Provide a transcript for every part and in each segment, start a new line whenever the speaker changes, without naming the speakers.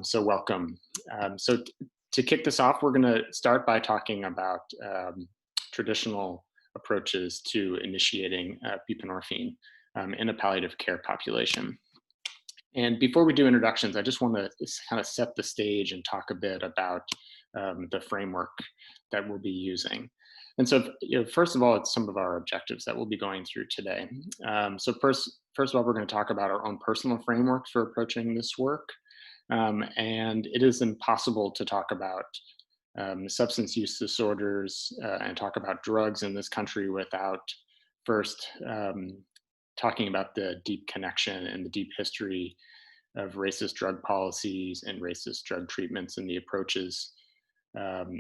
So welcome. To kick this off, we're going to start by talking about traditional approaches to initiating buprenorphine in a palliative care population. And before we do introductions, I just want to kind of set the stage and talk a bit about the framework that we'll be using. And so, first of all, it's some of our objectives that we'll be going through today. First of all, we're going to talk about our own personal framework for approaching this work. And it is impossible to talk about substance use disorders and talk about drugs in this country without first talking about the deep connection and the deep history of racist drug policies and racist drug treatments and the approaches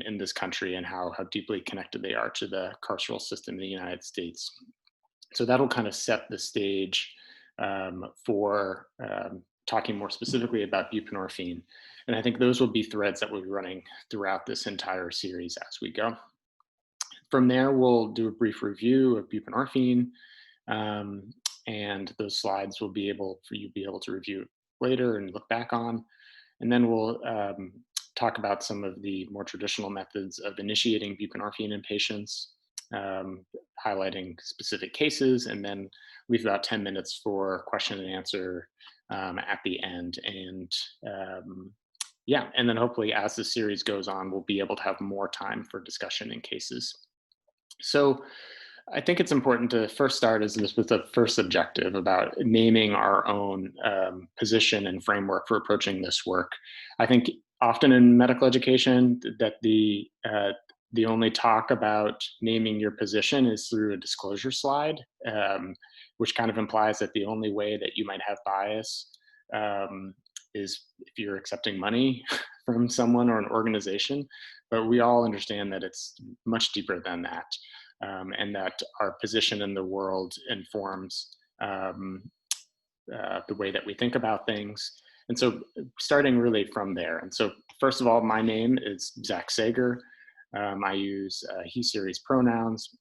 in this country and how deeply connected they are to the carceral system in the United States. So that'll kind of set the stage for talking more specifically about buprenorphine. And I think those will be threads that will be running throughout this entire series as we go. From there, we'll do a brief review of buprenorphine, and those slides will be able to review later and look back on. And then we'll talk about some of the more traditional methods of initiating buprenorphine in patients, highlighting specific cases, and then leave about 10 minutes for question and answer at the end. And and then hopefully as the series goes on, we'll be able to have more time for discussion in cases. So I think it's important to first start with the first objective about naming our own position and framework for approaching this work. I think often in medical education that the only talk about naming your position is through a disclosure slide, which kind of implies that the only way that you might have bias is if you're accepting money from someone or an organization. But we all understand that it's much deeper than that, and that our position in the world informs the way that we think about things. And so starting really from there. And so first of all, my name is Zach Sager. I use he, series pronouns.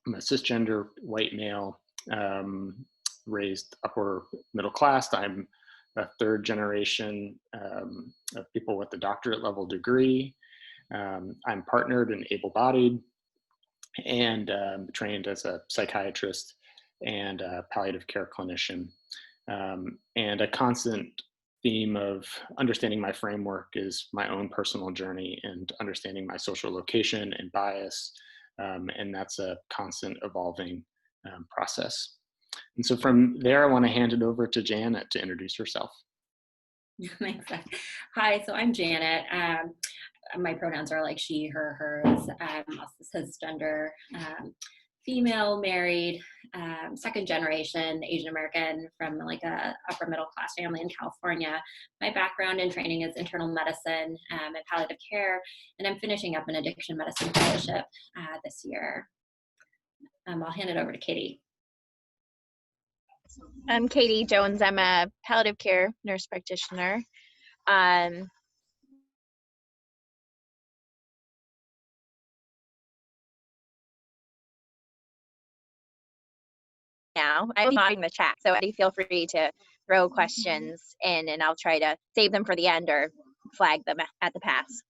I'm a cisgender white male, raised upper middle class. I'm a third generation of people with a doctorate level degree. I'm partnered and able-bodied, and trained as a psychiatrist and a palliative care clinician. And a constant theme of understanding my framework is my own personal journey and understanding my social location and bias. And that's a constant evolving process. And so from there, I want to hand it over to Janet to introduce herself.
Thanks. Hi, so I'm Janet. My pronouns are like she, her, hers. I'm also cisgender, female, married, second generation Asian American from like a upper middle class family in California. My background and training is internal medicine and palliative care, and I'm finishing up an addiction medicine fellowship this year. I'll hand it over to Katie.
I'm Katie Jones. I'm a palliative care nurse practitioner. Now I'm not in the chat, so feel free to throw questions in, and I'll try to save them for the end or flag them at the pass.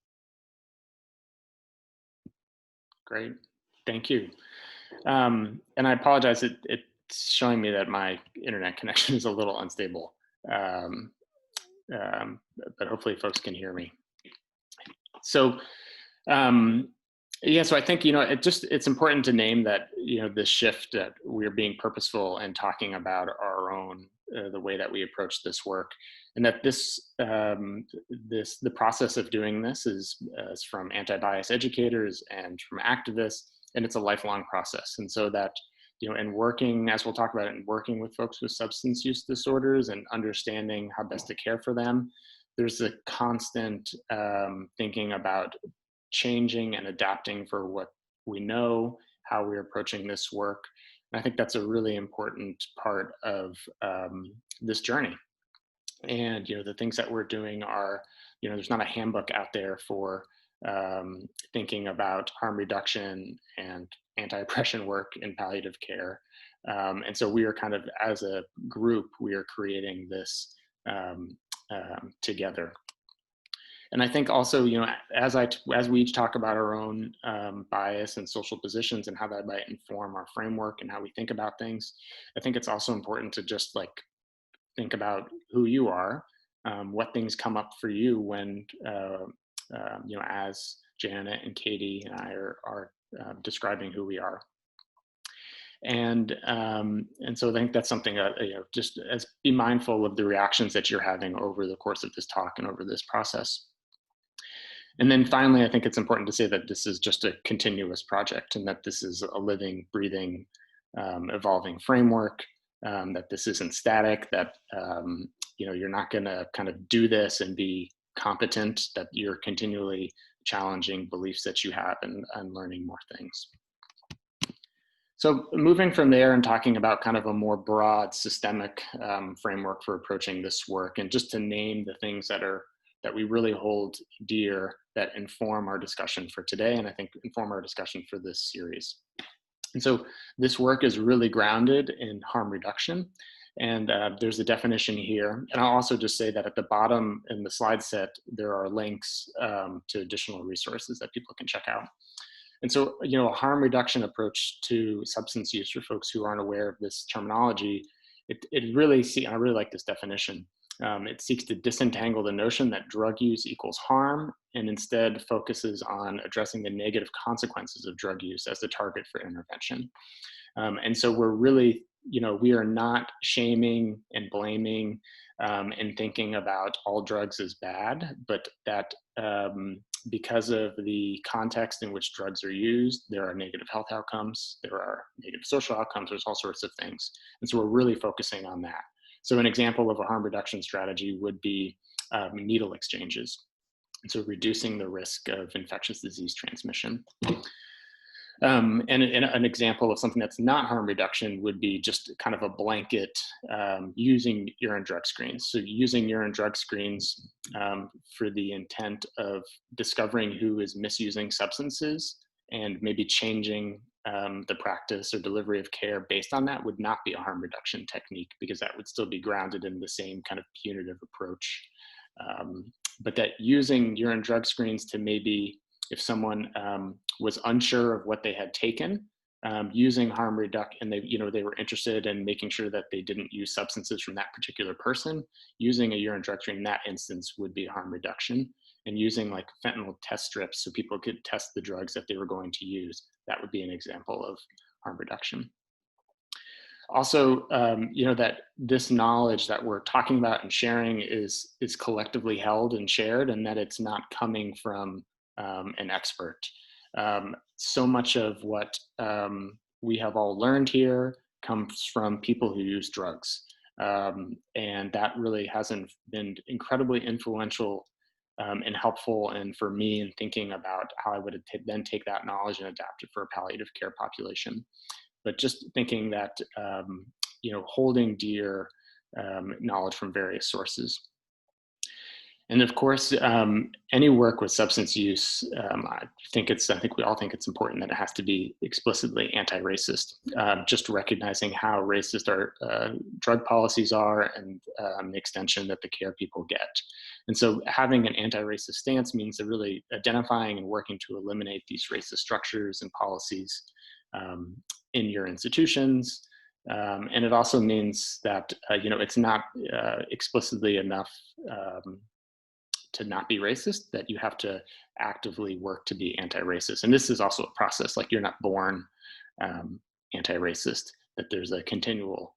Great, thank you. And I apologize, it's showing me that my internet connection is a little unstable, but hopefully folks can hear me. So so I think, it's important to name that, this shift that we're being purposeful and talking about our own, the way that we approach this work, and that the process of doing this is from anti-bias educators and from activists, and it's a lifelong process. And so that, and working, as we'll talk about it, and working with folks with substance use disorders and understanding how best to care for them, there's a constant thinking about changing and adapting for what we know, how we're approaching this work. And I think that's a really important part of this journey. And, the things that we're doing are, there's not a handbook out there for thinking about harm reduction and anti-oppression work in palliative care. And so we are kind of, as a group, we are creating this together. And I think also, as we each talk about our own bias and social positions and how that might inform our framework and how we think about things, I think it's also important to just like think about who you are, what things come up for you when, as Janet and Katie and I are describing who we are. And so I think that's something just as be mindful of the reactions that you're having over the course of this talk and over this process. And then finally, I think it's important to say that this is just a continuous project and that this is a living, breathing, evolving framework, that this isn't static, that you're not going to kind of do this and be competent, that you're continually challenging beliefs that you have and learning more things. So moving from there and talking about kind of a more broad systemic framework for approaching this work, and just to name the things that we really hold dear that inform our discussion for today, and I think inform our discussion for this series. And so this work is really grounded in harm reduction, and there's a definition here. And I'll also just say that at the bottom in the slide set, there are links to additional resources that people can check out. And so, a harm reduction approach to substance use, for folks who aren't aware of this terminology, I really like this definition. It seeks to disentangle the notion that drug use equals harm, and instead focuses on addressing the negative consequences of drug use as the target for intervention. And so we're really, we are not shaming and blaming and thinking about all drugs as bad, but that because of the context in which drugs are used, there are negative health outcomes, there are negative social outcomes, there's all sorts of things. And so we're really focusing on that. So an example of a harm reduction strategy would be needle exchanges. And so reducing the risk of infectious disease transmission. And an example of something that's not harm reduction would be just kind of a blanket using urine drug screens. So using urine drug screens for the intent of discovering who is misusing substances and maybe changing the practice or delivery of care based on that would not be a harm reduction technique, because that would still be grounded in the same kind of punitive approach. But that using urine drug screens to maybe, if someone was unsure of what they had taken, using harm reduction, and they were interested in making sure that they didn't use substances from that particular person, using a urine drug screen in that instance would be harm reduction. And using like fentanyl test strips so people could test the drugs that they were going to use, that would be an example of harm reduction. Also, that this knowledge that we're talking about and sharing is collectively held and shared, and that it's not coming from an expert. So much of what we have all learned here comes from people who use drugs. And that really hasn't been incredibly influential and helpful, and for me in thinking about how I would then take that knowledge and adapt it for a palliative care population. But just thinking that, holding dear knowledge from various sources. And of course, any work with substance use, I think we all think it's important that it has to be explicitly anti-racist. Just recognizing how racist our drug policies are, and the extension that the care people get. And so having an anti-racist stance means that really identifying and working to eliminate these racist structures and policies in your institutions. And it also means that, it's not explicitly enough to not be racist, that you have to actively work to be anti-racist. And this is also a process, like you're not born anti-racist, that there's a continual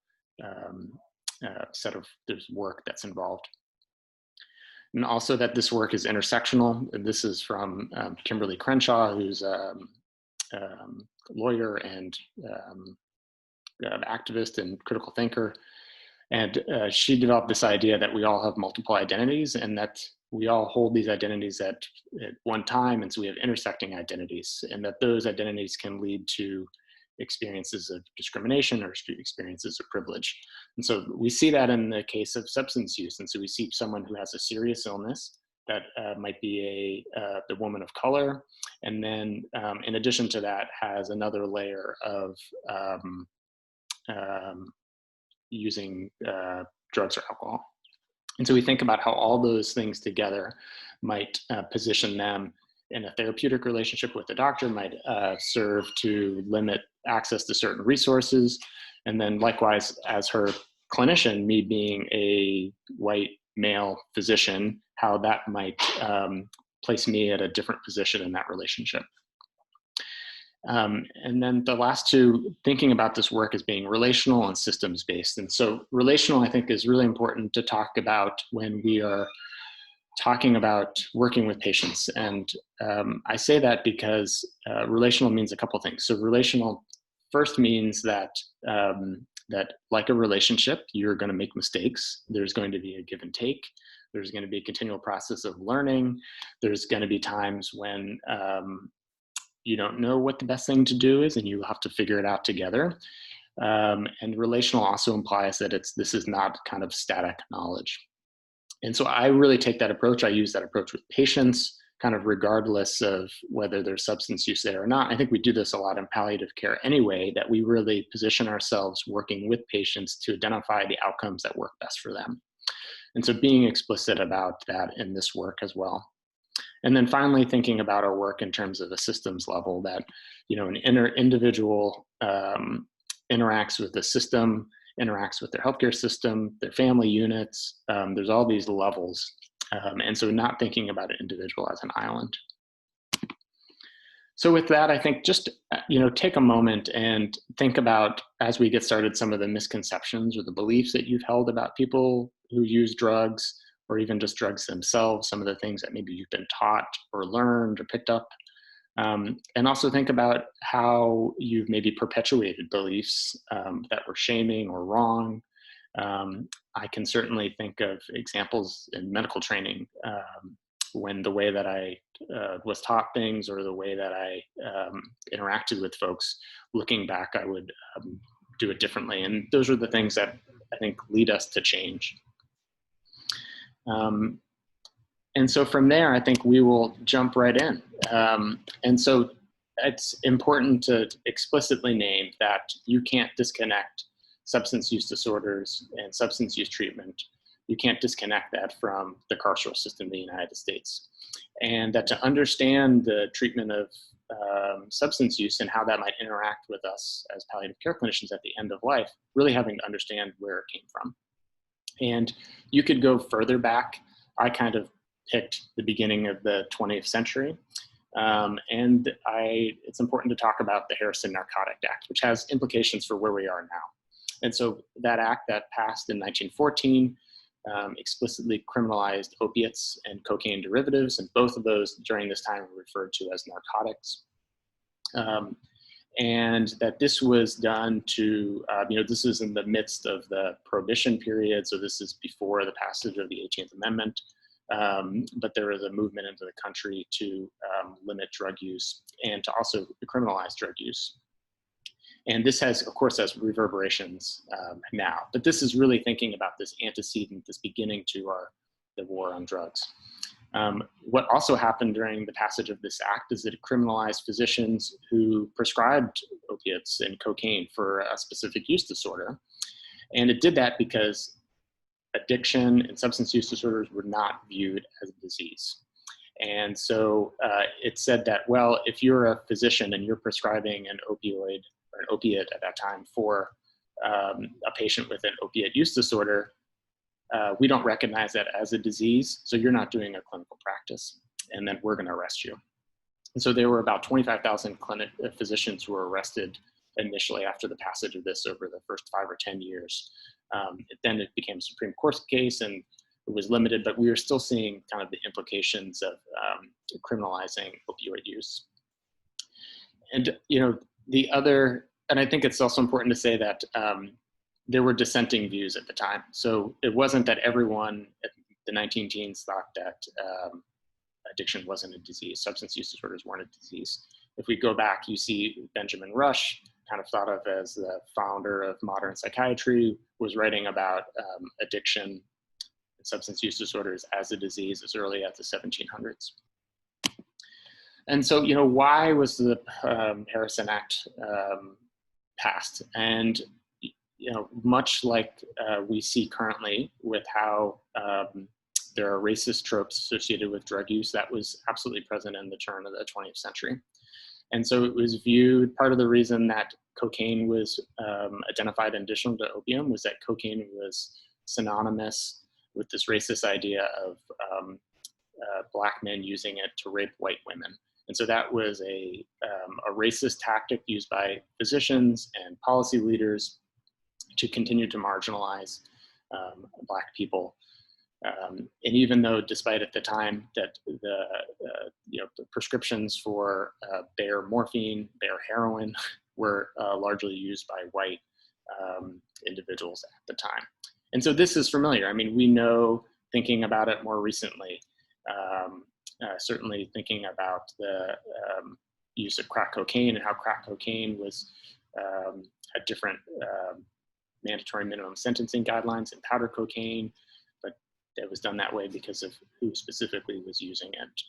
there's work that's involved. And also that this work is intersectional. And this is from Kimberly Crenshaw, who's a lawyer and activist and critical thinker. And she developed this idea that we all have multiple identities, and that we all hold these identities at one time, and so we have intersecting identities, and that those identities can lead to experiences of discrimination or experiences of privilege. And so we see that in the case of substance use. And so we see someone who has a serious illness that might be the woman of color, and then in addition to that has another layer of using drugs or alcohol. And so we think about how all those things together might position them in a therapeutic relationship with the doctor, might serve to limit access to certain resources. And then likewise, as her clinician, me being a white male physician, how that might place me at a different position in that relationship. And then the last two, thinking about this work as being relational and systems-based. And so relational, I think, is really important to talk about when we are talking about working with patients. And I say that because relational means a couple things. So relational first means that, that like a relationship, you're going to make mistakes. There's going to be a give and take. There's going to be a continual process of learning. There's going to be times when you don't know what the best thing to do is, and you have to figure it out together. And relational also implies that this is not kind of static knowledge. And so I really take that approach. I use that approach with patients, kind of regardless of whether there's substance use there or not. I think we do this a lot in palliative care anyway, that we really position ourselves working with patients to identify the outcomes that work best for them. And so being explicit about that in this work as well. And then finally, thinking about our work in terms of a systems level, that, you know, an individual interacts with the system, interacts with their healthcare system, their family units. There's all these levels. And so not thinking about an individual as an island. So with that, I think just, you know, take a moment and think about, as we get started, some of the misconceptions or the beliefs that you've held about people who use drugs, or even just drugs themselves, some of the things that maybe you've been taught or learned or picked up. And also think about how you've maybe perpetuated beliefs that were shaming or wrong. I can certainly think of examples in medical training when the way that I was taught things, or the way that I interacted with folks, looking back, I would do it differently. And those are the things that I think lead us to change. And so from there, I think we will jump right in. And so it's important to explicitly name that you can't disconnect substance use disorders and substance use treatment. You can't disconnect that from the carceral system in the United States. And that to understand the treatment of substance use and how that might interact with us as palliative care clinicians at the end of life, really having to understand where it came from. And you could go further back. I kind of picked the beginning of the 20th century. And it's important to talk about the Harrison Narcotic Act, which has implications for where we are now. And so that act that passed in 1914 explicitly criminalized opiates and cocaine derivatives, and both of those during this time were referred to as narcotics. And that this was done to, you know, this is in the midst of the Prohibition period, so this is before the passage of the 18th Amendment, but there was a movement into the country to limit drug use and to also criminalize drug use. And this has, of course, has reverberations now, but this is really thinking about this antecedent, this beginning to the war on drugs. What also happened during the passage of this act is that it criminalized physicians who prescribed opiates and cocaine for a specific use disorder. And it did that because addiction and substance use disorders were not viewed as a disease. And so it said that, well, if you're a physician and you're prescribing an opioid or an opiate at that time for a patient with an opiate use disorder, we don't recognize that as a disease, so you're not doing a clinical practice, and then we're going to arrest you. And so there were about 25,000 physicians who were arrested initially after the passage of this over the first 5 or 10 years. Then it became a Supreme Court case, and it was limited, but we were still seeing kind of the implications of criminalizing opioid use. And, you know, and I think it's also important to say that there were dissenting views at the time. So it wasn't that everyone at the 19 teens thought that addiction wasn't a disease, substance use disorders weren't a disease. If we go back, you see Benjamin Rush, kind of thought of as the founder of modern psychiatry, was writing about addiction and substance use disorders as a disease as early as the 1700s. And so, you know, why was the Harrison Act passed? And much like we see currently with how there are racist tropes associated with drug use, that was absolutely present in the turn of the 20th century. And so it was viewed, part of the reason that cocaine was identified in addition to opium was that cocaine was synonymous with this racist idea of Black men using it to rape white women. And so that was a racist tactic used by physicians and policy leaders to continue to marginalize Black people. And even though, despite at the time that the prescriptions for Bayer morphine, Bayer heroin were largely used by white individuals at the time. And so this is familiar. I mean, we know, thinking about it more recently, certainly thinking about the use of crack cocaine and how crack cocaine was had different mandatory minimum sentencing guidelines and powder cocaine, but it was done that way because of who specifically was using it.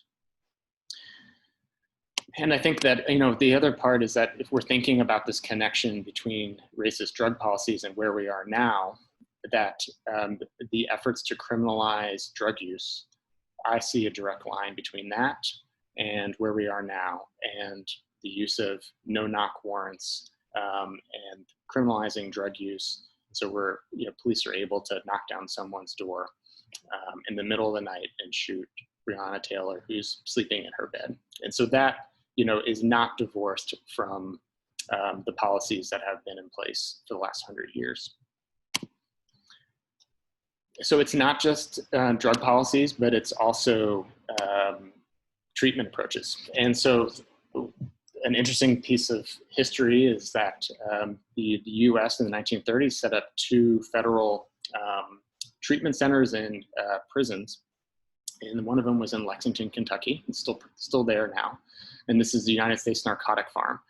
And I think that, the other part is that if we're thinking about this connection between racist drug policies and where we are now, that the efforts to criminalize drug use, I see a direct line between that and where we are now, and the use of no-knock warrants and criminalizing drug use. So police are able to knock down someone's door in the middle of the night and shoot Breonna Taylor, who's sleeping in her bed. And so that, is not divorced from the policies that have been in place for the last 100 years. So it's not just drug policies, but it's also treatment approaches. And so an interesting piece of history is that the US in the 1930s set up 2 federal treatment centers and prisons. And one of them was in Lexington, Kentucky. It's still there now. And this is the United States Narcotic Farm.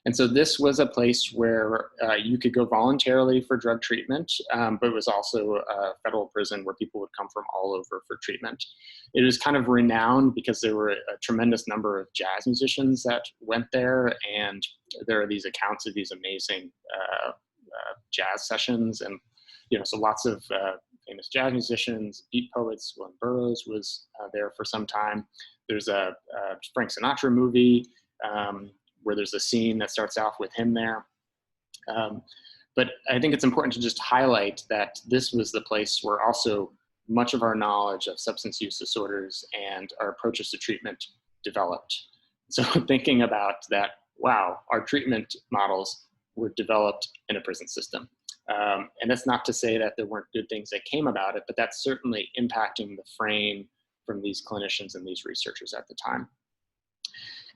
And so this was a place where you could go voluntarily for drug treatment, but it was also a federal prison where people would come from all over for treatment. It was kind of renowned because there were a tremendous number of jazz musicians that went there, and there are these accounts of these amazing jazz sessions, and so lots of famous jazz musicians, beat poets. William Burroughs was there for some time. There's a Frank Sinatra movie where there's a scene that starts off with him there. But I think it's important to just highlight that this was the place where also much of our knowledge of substance use disorders and our approaches to treatment developed. So thinking about that, wow, our treatment models were developed in a prison system. And that's not to say that there weren't good things that came about it, but that's certainly impacting the frame from these clinicians and these researchers at the time.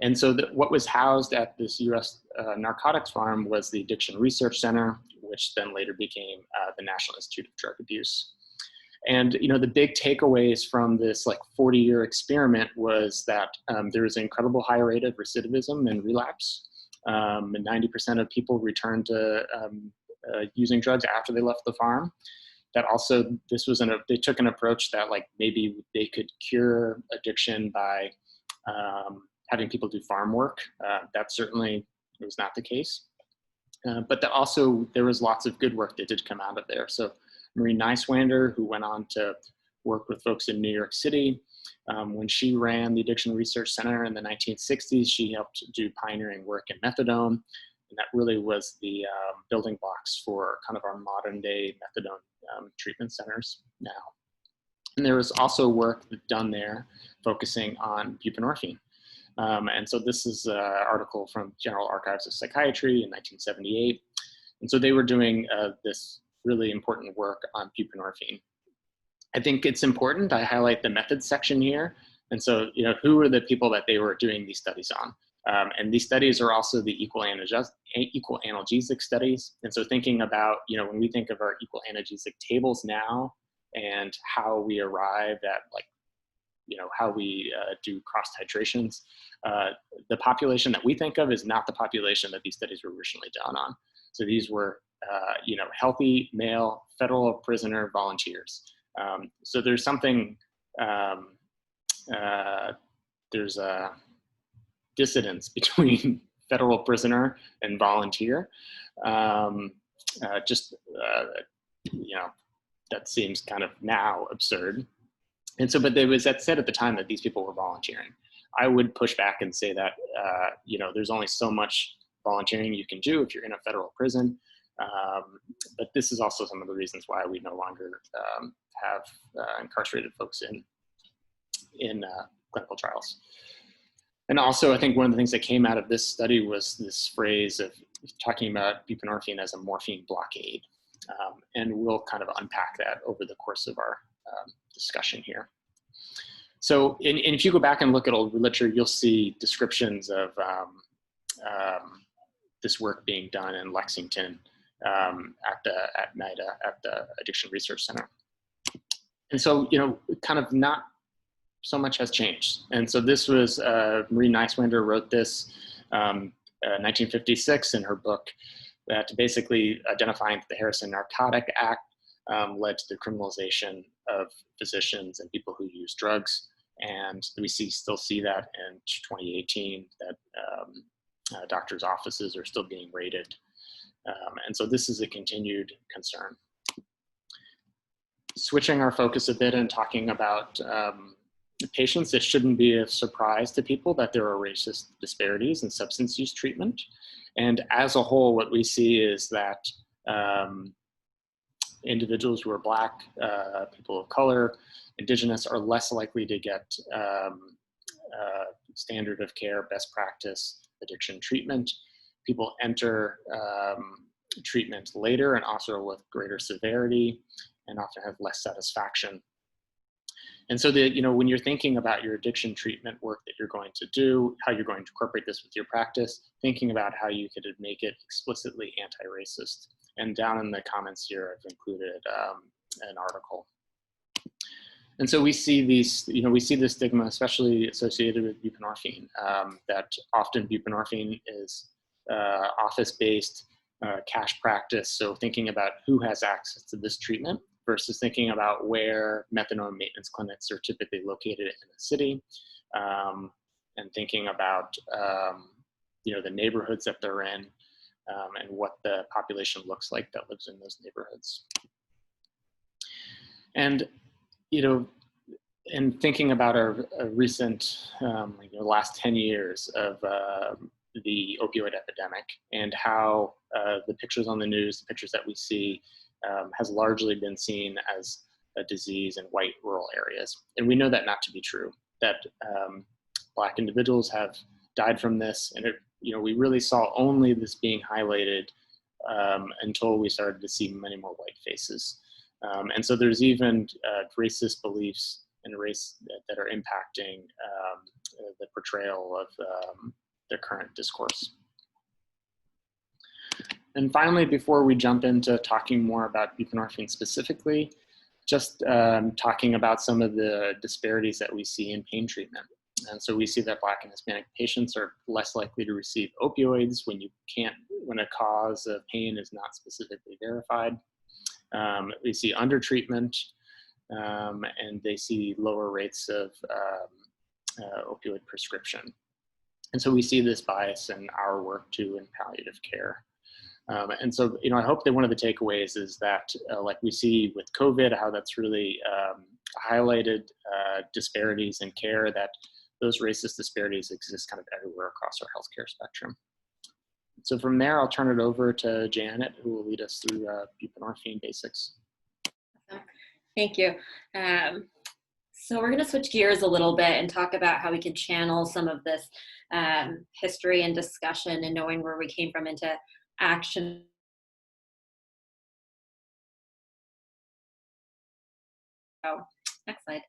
And so what was housed at this US narcotics farm was the Addiction Research Center, which then later became the National Institute of Drug Abuse. And the big takeaways from this 40-year experiment was that there was an incredible high rate of recidivism and relapse. And 90% of people returned to using drugs after they left the farm. That also, they took an approach that maybe they could cure addiction by having people do farm work. That certainly was not the case. But also there was lots of good work that did come out of there. So Marie Neiswander, who went on to work with folks in New York City, when she ran the Addiction Research Center in the 1960s, she helped do pioneering work in methadone. And that really was the building blocks for kind of our modern day methadone treatment centers now. And there was also work done there focusing on buprenorphine. And so this is an article from General Archives of Psychiatry in 1978. And so they were doing this really important work on buprenorphine. I think it's important I highlight the methods section here. And so, who are the people that they were doing these studies on? And these studies are also the equal analgesic studies. And so thinking about, when we think of our equal analgesic tables now and how we arrive at how we do cross titrations, the population that we think of is not the population that these studies were originally done on. So these were, healthy male federal prisoner volunteers. So there's something, there's a dissonance between federal prisoner and volunteer. just, you know, that seems kind of now absurd. And so, but there was that said at the time that these people were volunteering. I would push back and say that, you know, there's only so much volunteering you can do if you're in a federal prison. But this is also some of the reasons why we no longer have incarcerated folks in clinical trials. And also, I think one of the things that came out of this study was this phrase of talking about buprenorphine as a morphine blockade. And we'll kind of unpack that over the course of our discussion here. So, and if you go back and look at old literature, you'll see descriptions of this work being done in Lexington at NIDA, at the Addiction Research Center. And so, you know, kind of not so much has changed. And so this was, Marie Neiswander wrote this 1956 in her book that basically identifying that the Harrison Narcotic Act led to the criminalization of physicians and people who use drugs. And we still see that in 2018, that doctors' offices are still being raided. And so this is a continued concern. Switching our focus a bit and talking about patients, it shouldn't be a surprise to people that there are racist disparities in substance use treatment. And as a whole, what we see is that individuals who are Black, people of color, Indigenous are less likely to get standard of care, best practice addiction treatment. People enter treatment later and also with greater severity and often have less satisfaction. And so you know, when you're thinking about your addiction treatment work that you're going to do, how you're going to incorporate this with your practice, thinking about how you could make it explicitly anti-racist. And down in the comments here, I've included an article. And so we see these, you know, we see the stigma, especially associated with buprenorphine, that often buprenorphine is office-based cash practice. So thinking about who has access to this treatment versus thinking about where methadone maintenance clinics are typically located in the city, and thinking about you know, the neighborhoods that they're in, and what the population looks like that lives in those neighborhoods. And you know, and thinking about our recent, you know, last 10 years of the opioid epidemic and how the pictures on the news, the pictures that we see, has largely been seen as a disease in white rural areas. And we know that not to be true, that Black individuals have died from this. And it, you know, we really saw only this being highlighted until we started to see many more white faces. And so there's even racist beliefs and race that are impacting the portrayal of the current discourse. And finally, before we jump into talking more about buprenorphine specifically, just talking about some of the disparities that we see in pain treatment. And so we see that Black and Hispanic patients are less likely to receive opioids when a cause of pain is not specifically verified. We see undertreatment, and they see lower rates of opioid prescription. And so we see this bias in our work too in palliative care. And so, you know, I hope that one of the takeaways is that, like we see with COVID, how that's really highlighted disparities in care, that those racist disparities exist kind of everywhere across our healthcare spectrum. So from there, I'll turn it over to Janet, who will lead us through buprenorphine basics.
Thank you. So we're going to switch gears a little bit and talk about how we can channel some of this history and discussion and knowing where we came from into action. Oh, next slide.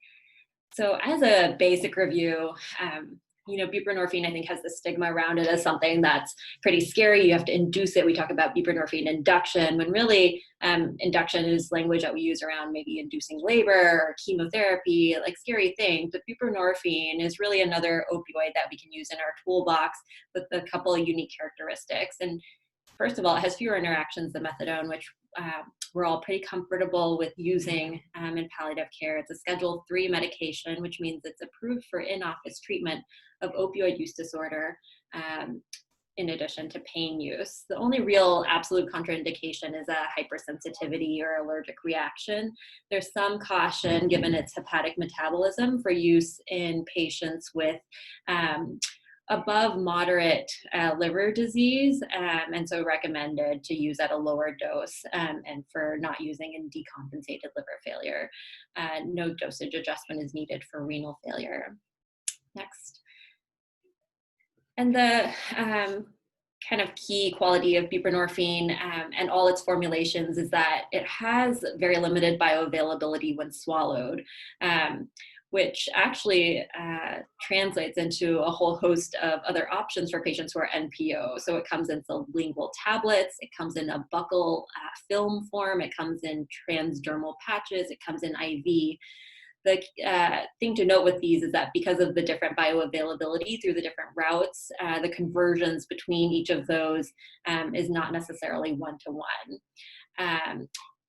So as a basic review, you know, buprenorphine, I think, has the stigma around it as something that's pretty scary. You have to induce it. We talk about buprenorphine induction, when really induction is language that we use around maybe inducing labor or chemotherapy, like scary things. But buprenorphine is really another opioid that we can use in our toolbox with a couple of unique characteristics. And first of all, it has fewer interactions than methadone, which we're all pretty comfortable with using in palliative care. It's a Schedule III medication, which means it's approved for in-office treatment of opioid use disorder. in addition to pain use. The only real absolute contraindication is a hypersensitivity or allergic reaction. There's some caution given its hepatic metabolism for use in patients with above moderate liver disease, and so recommended to use at a lower dose, and for not using in decompensated liver failure. No dosage adjustment is needed for renal failure. Next. And the kind of key quality of buprenorphine and all its formulations is that it has very limited bioavailability when swallowed, which actually translates into a whole host of other options for patients who are NPO. So it comes in sublingual tablets, it comes in a buccal film form, it comes in transdermal patches, it comes in IV. The thing to note with these is that because of the different bioavailability through the different routes, the conversions between each of those is not necessarily one-to-one.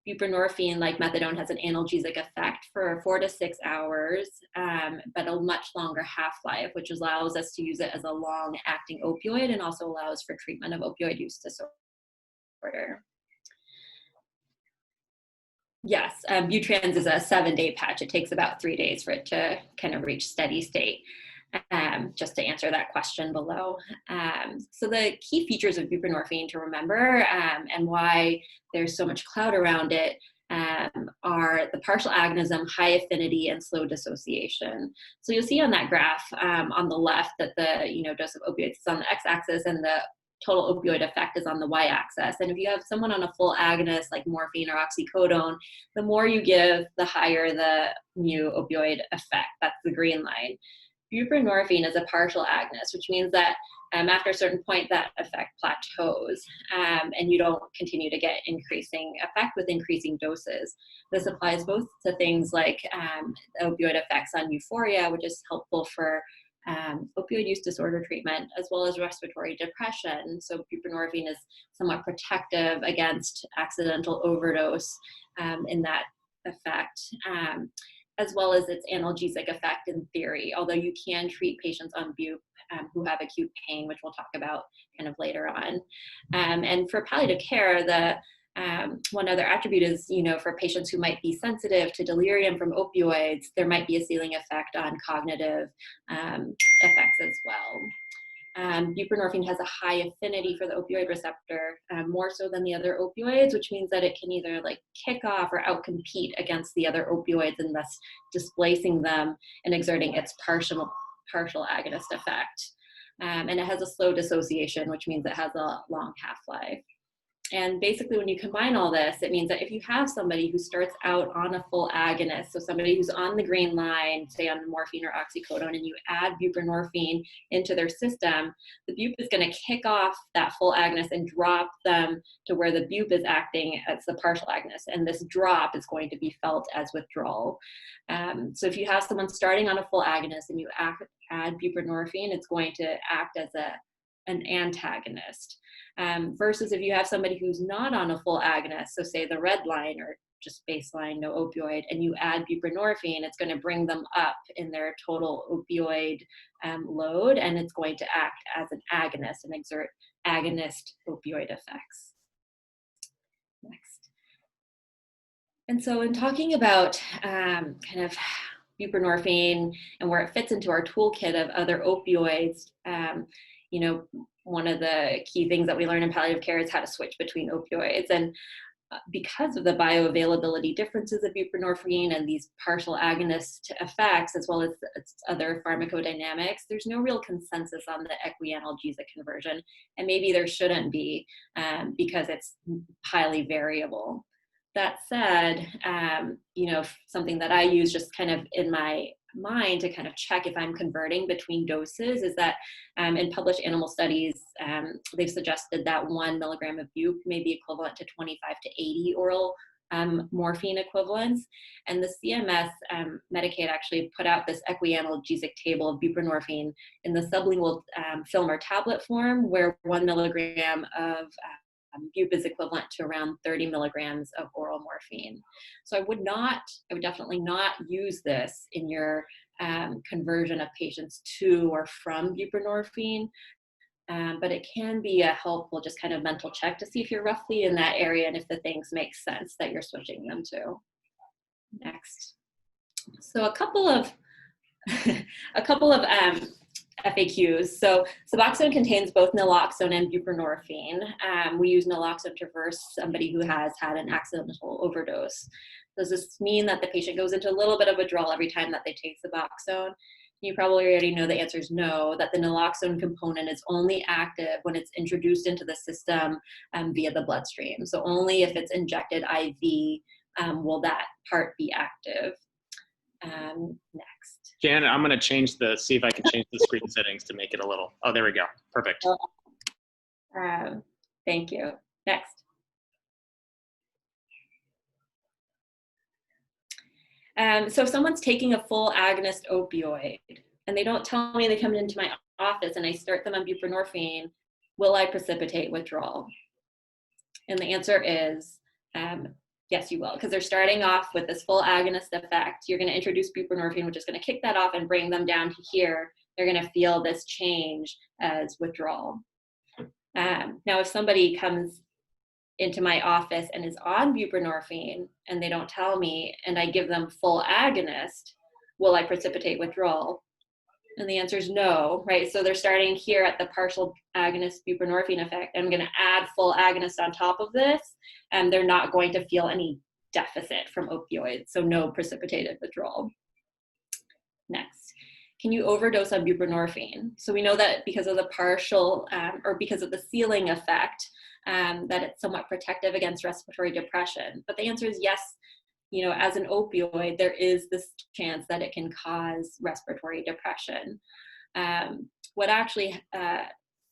Buprenorphine, like methadone, has an analgesic effect for 4 to 6 hours, but a much longer half-life, which allows us to use it as a long-acting opioid and also allows for treatment of opioid use disorder. Yes, Butrans is a 7-day patch. It takes about 3 days for it to kind of reach steady state, just to answer that question below. So the key features of buprenorphine to remember and why there's so much cloud around it are the partial agonism, high affinity, and slow dissociation. So you'll see on that graph on the left that the dose of opioids is on the x-axis and the total opioid effect is on the y-axis. And if you have someone on a full agonist like morphine or oxycodone, the more you give, the higher the mu opioid effect. That's the green line. Buprenorphine is a partial agonist, which means that after a certain point, that effect plateaus, and you don't continue to get increasing effect with increasing doses. This applies both to things like opioid effects on euphoria, which is helpful for opioid use disorder treatment, as well as respiratory depression. So buprenorphine is somewhat protective against accidental overdose in that effect, as well as its analgesic effect in theory, although you can treat patients on bup who have acute pain, which we'll talk about kind of later on. And for palliative care, the one other attribute is, for patients who might be sensitive to delirium from opioids, there might be a ceiling effect on cognitive effects as well. Buprenorphine has a high affinity for the opioid receptor, more so than the other opioids, which means that it can either kick off or outcompete against the other opioids and thus displacing them and exerting its partial agonist effect. And it has a slow dissociation, which means it has a long half-life. And basically, when you combine all this, it means that if you have somebody who starts out on a full agonist, so somebody who's on the green line, say on morphine or oxycodone, and you add buprenorphine into their system, the bup is going to kick off that full agonist and drop them to where the bup is acting as the partial agonist. And this drop is going to be felt as withdrawal. So if you have someone starting on a full agonist and you add buprenorphine, it's going to act as an antagonist. Versus if you have somebody who's not on a full agonist, so say the red line or just baseline, no opioid, and you add buprenorphine, it's going to bring them up in their total opioid load, and it's going to act as an agonist and exert agonist opioid effects. Next. And so in talking about kind of buprenorphine and where it fits into our toolkit of other opioids, one of the key things that we learn in palliative care is how to switch between opioids. And because of the bioavailability differences of buprenorphine and these partial agonist effects, as well as its other pharmacodynamics, there's no real consensus on the equianalgesic conversion. And maybe there shouldn't be because it's highly variable. That said, something that I use just kind of in my mind to kind of check if I'm converting between doses is that in published animal studies, they've suggested that 1 milligram of bup may be equivalent to 25 to 80 oral morphine equivalents. And the CMS Medicaid actually put out this equianalgesic table of buprenorphine in the sublingual film or tablet form, where 1 milligram of bup is equivalent to around 30 milligrams of oral morphine. So I would definitely not use this in your conversion of patients to or from buprenorphine. but it can be a helpful just kind of mental check to see if you're roughly in that area and if the things make sense that you're switching them to. Next. So a couple of FAQs. So Suboxone contains both naloxone and buprenorphine. We use naloxone to reverse somebody who has had an accidental overdose. Does this mean that the patient goes into a little bit of withdrawal every time that they take Suboxone? You probably already know the answer is no, that the naloxone component is only active when it's introduced into the system via the bloodstream. So only if it's injected IV will that part be active. Next.
Janet, I'm going to see if I can change the screen settings to make it a little, oh, there we go. Perfect.
Thank you. Next. So if someone's taking a full agonist opioid and they don't tell me, they come into my office and I start them on buprenorphine, will I precipitate withdrawal? And the answer is yes, you will, because they're starting off with this full agonist effect. You're going to introduce buprenorphine, which is going to kick that off and bring them down to here. They're going to feel this change as withdrawal. Now, if somebody comes into my office and is on buprenorphine and they don't tell me and I give them full agonist, will I precipitate withdrawal? And the answer is no, right? So they're starting here at the partial agonist buprenorphine effect. I'm going to add full agonist on top of this, and they're not going to feel any deficit from opioids. So no precipitated withdrawal. Next. Can you overdose on buprenorphine? So we know that because of the partial or because of the ceiling effect, that it's somewhat protective against respiratory depression. But the answer is yes. You know, as an opioid, there is this chance that it can cause respiratory depression. What actually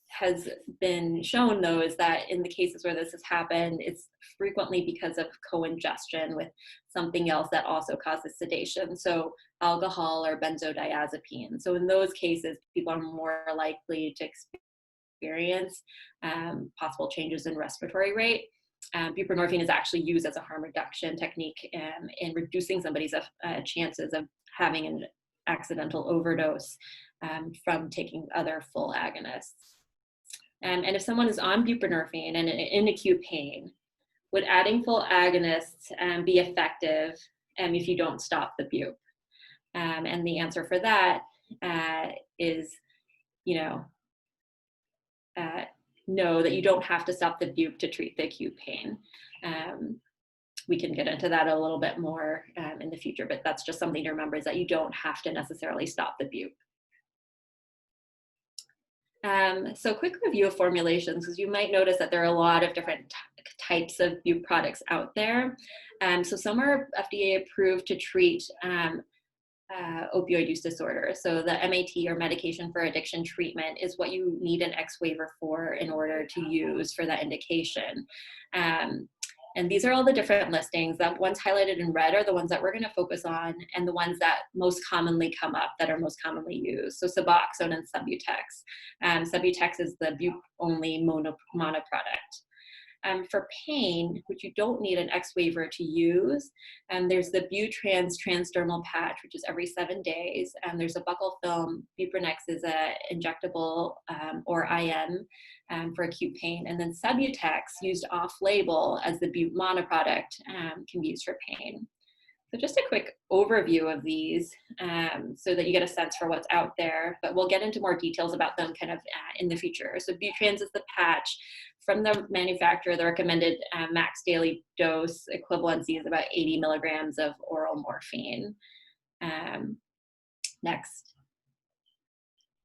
has been shown, though, is that in the cases where this has happened, it's frequently because of co-ingestion with something else that also causes sedation, so alcohol or benzodiazepine. So in those cases, people are more likely to experience possible changes in respiratory rate. Buprenorphine is actually used as a harm reduction technique in reducing somebody's chances of having an accidental overdose from taking other full agonists. And if someone is on buprenorphine and in acute pain, would adding full agonists be effective if you don't stop the bup? And the answer for that is, no, that you don't have to stop the bup to treat the acute pain. We can get into that a little bit more in the future, but that's just something to remember, is that you don't have to necessarily stop the bup. So quick review of formulations, because you might notice that there are a lot of different types of bup products out there. So some are FDA approved to treat opioid use disorder. So the MAT, or medication for addiction treatment, is what you need an X waiver for in order to use for that indication. And these are all the different listings. The ones highlighted in red are the ones that we're going to focus on, and the ones that most commonly come up, that are most commonly used. So Suboxone and Subutex. Subutex is the bup-only mono product. For pain, which you don't need an X waiver to use, there's the Butrans transdermal patch, which is every 7 days, and there's a buccal film. Buprenex is a injectable or IM for acute pain, and then Subutex, used off-label as the bup monoproduct, can be used for pain. So just a quick overview of these so that you get a sense for what's out there, but we'll get into more details about them kind of in the future. So Butrans is the patch. From the manufacturer, the recommended max daily dose equivalency is about 80 milligrams of oral morphine. Next.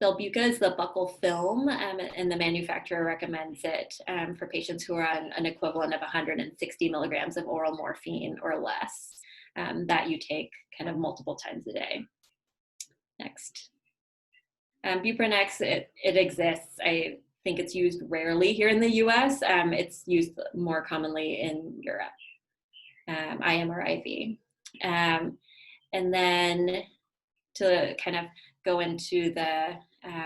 Belbuca is the buccal film, and the manufacturer recommends it for patients who are on an equivalent of 160 milligrams of oral morphine or less, that you take kind of multiple times a day. Next. Buprenex, it exists. I think it's used rarely here in the US. It's used more commonly in Europe, IM or IV. And then to kind of go into the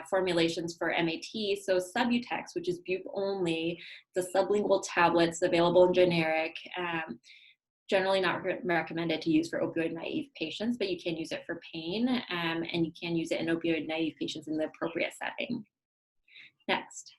formulations for MAT, so Subutex, which is bup only, the sublingual tablets available in generic, generally not recommended to use for opioid naive patients, but you can use it for pain, and you can use it in opioid naive patients in the appropriate setting. Next.